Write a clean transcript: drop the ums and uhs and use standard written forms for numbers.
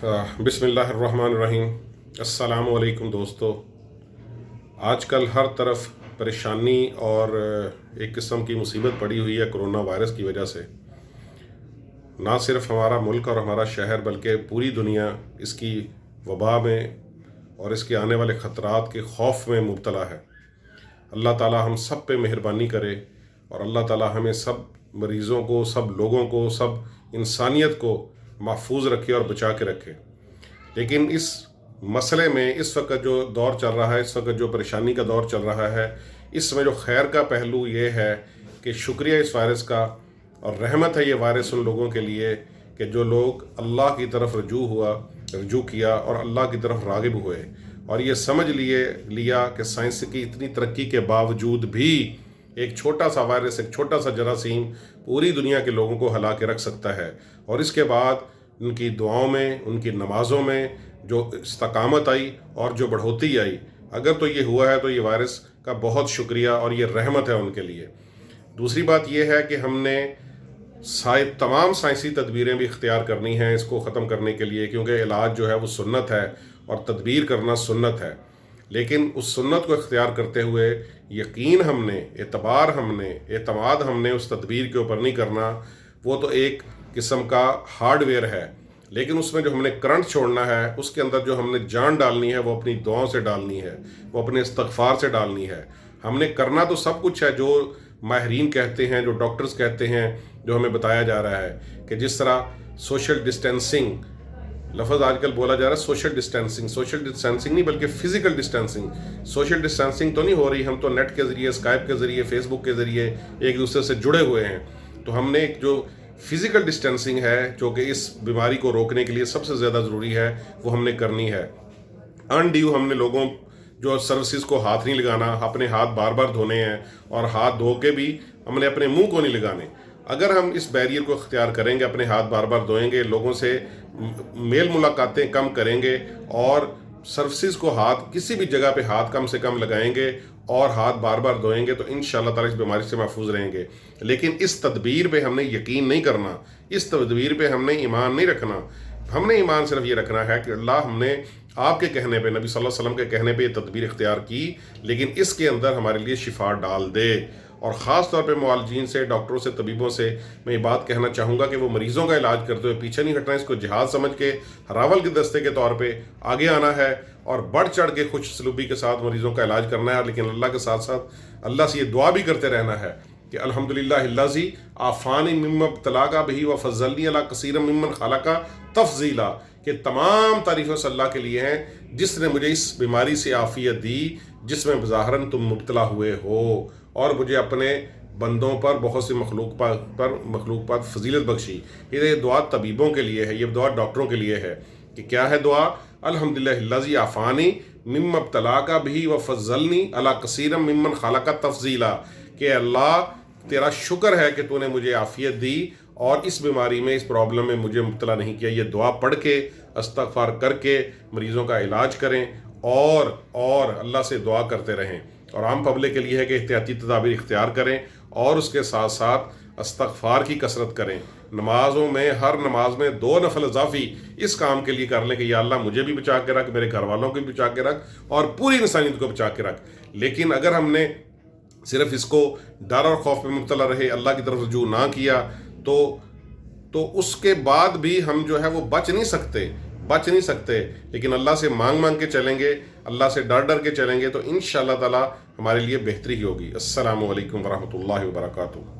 बिस्मिल्लाहिर्रहमानिर्रहीम। अस्सलाम वालेकुम दोस्तों। आजकल हर तरफ परेशानी और एक किस्म की मुसीबत पड़ी हुई है कोरोना वायरस की वजह से। ना सिर्फ हमारा मुल्क और हमारा शहर बल्कि पूरी दुनिया इसकी वबा में और इसके आने वाले ख़तरात के खौफ में मुब्तला है। अल्लाह ताला हम सब पे मेहरबानी करे और अल्लाह ताला हमें सब मरीज़ों को, सब लोगों को, सब इंसानियत को महफूज रखे और बचा के रखे। लेकिन इस मसले में इस वक्त जो दौर चल रहा है, इस वक्त जो परेशानी का दौर चल रहा है, इसमें जो खैर का पहलू ये है कि शुक्रिया इस वायरस का और रहमत है ये वायरस उन लोगों के लिए कि जो लोग अल्लाह की तरफ रजू किया और अल्लाह की तरफ रागिब हुए और ये समझ लिया कि साइंस की इतनी तरक्की के बावजूद भी एक छोटा सा वायरस, एक छोटा सा जरासीम पूरी दुनिया के लोगों को हिला के रख सकता है। और इसके बाद उनकी दुआओं में, उनकी नमाज़ों में जो इस्तकामत आई और जो बढ़ोतरी आई, अगर तो ये हुआ है तो ये वायरस का बहुत शुक्रिया और ये रहमत है उनके लिए। दूसरी बात यह है कि हमने तमाम साइंसी तदबीरें भी इख्तियार करनी हैं इसको ख़त्म करने के लिए, क्योंकि इलाज जो है वो सुन्नत है और तदबीर करना सुन्नत है। लेकिन उस सुन्नत को इख्तियार करते हुए यकीन हमने, एतमाद हमने उस तदबीर के ऊपर नहीं करना। वो तो एक किस्म का हार्डवेयर है, लेकिन उसमें जो हमने करंट छोड़ना है, उसके अंदर जो हमने जान डालनी है वो अपनी दुआओं से डालनी है, वो अपने इस्तग़फ़ार से डालनी है। हमने करना तो सब कुछ है जो माहिरीन कहते हैं, जो डॉक्टर्स कहते हैं, जो हमें बताया जा रहा है कि जिस तरह सोशल डिस्टेंसिंग लफ्ज़ आजकल बोला जा रहा है, सोशल डिस्टेंसिंग नहीं बल्कि फ़िज़िकल डिस्टेंसिंग। सोशल डिस्टेंसिंग तो नहीं हो रही, हम तो नेट के ज़रिए, स्काइप के ज़रिए, फेसबुक के ज़रिए एक दूसरे से जुड़े हुए हैं। तो हमने एक जो फ़िज़िकल डिस्टेंसिंग है जो कि इस बीमारी को रोकने के लिए सबसे ज़्यादा ज़रूरी है, वो हमने करनी है। अनड्यू हमने लोगों जो सर्विसेज को हाथ नहीं लगाना, अपने हाथ बार बार धोने हैं और हाथ धो के भी हमने अपने मुंह को नहीं लगाने। अगर हम इस बैरियर को इख्तियार करेंगे, अपने हाथ बार बार धोएंगे, लोगों से मेल मुलाकातें कम करेंगे और सर्विसेज को हाथ किसी भी जगह पे हाथ कम से कम लगाएंगे और हाथ बार बार धोएंगे तो इंशाअल्लाह ताला इस बीमारी से महफूज रहेंगे। लेकिन इस तदबीर पे हमने यकीन नहीं करना, इस तदबीर पे हमने ईमान नहीं रखना। हमने ईमान सिर्फ ये रखना है कि अल्लाह हमने आपके कहने पे, नबी सल्लल्लाहु अलैहि वसल्लम के कहने पे ये तदबीर इख्तियार की, लेकिन इसके अंदर हमारे लिए शिफा डाल दे। और ख़ास तौर पे मुआलजीन से, डॉक्टरों से, तबीबों से मैं ये बात कहना चाहूँगा कि वो मरीज़ों का इलाज करते हुए पीछे नहीं हटना, इसको जिहाद समझ के हरावल के दस्ते के तौर पे आगे आना है और बढ़ चढ़ के खुश सलूबी के साथ मरीज़ों का इलाज करना है। लेकिन अल्लाह के साथ साथ अल्लाह से ये दुआ भी करते रहना है कि अल्हम्दुलिल्लाहिल्लज़ी आफ़ानी मिम्मा इब्तलाका बिही व फ़ज़्ज़लनी अला कसीरम मिम्मन ख़लक़ा तफ़ज़ीला, कि तमाम तारीफ़ अल्लाह के लिए हैं जिसने मुझे इस बीमारी से आफ़ियत दी जिसमें ज़ाहिरन तुम मुब्तला हुए हो, और मुझे अपने बंदों पर, बहुत सी मखलूक पर फजीलत बख्शी। ये दुआ तबीबों के लिए है, ये दुआ डॉक्टरों के लिए है कि क्या है दुआ? अल्हम्दुलिल्लाहिल्लज़ी आफ़ानी मिम्मा इब्तलाका बिही व फ़ज़्ज़लनी अला कसीरम मिम्मन ख़लक़ा तफ़ज़ीला, कि अल्लाह तेरा शुक्र है कि तूने मुझे आफ़ियत दी और इस बीमारी में, इस प्रॉब्लम में मुझे मुब्तला नहीं किया। ये दुआ पढ़ के, इस्तग़फ़ार करके मरीज़ों का इलाज करें और अल्लाह से दुआ करते रहें। और आम पब्लिक के लिए है कि एहतियाती तदाबीर इख्तियार करें और उसके साथ साथ इस्तग़फ़ार की कसरत करें। नमाज़ों में, हर नमाज में 2 नफल इज़ाफ़ी इस काम के लिए कर लें कि या अल्लाह मुझे भी बचा के रख, मेरे घर वालों को भी बचा के रख और पूरी इंसानियत को बचा के रख। लेकिन अगर हमने सिर्फ इसको डर और खौफ में मुब्तला रहे, अल्लाह की तरफ रजू ना किया तो उसके बाद भी हम जो है वो बच नहीं सकते। लेकिन अल्लाह से मांग के चलेंगे, अल्लाह से डर के चलेंगे तो इंशाअल्लाह ताला हमारे लिए बेहतरी ही होगी। अस्सलामु अलैकुम वरहमतुल्लाहि वबरकातुहू।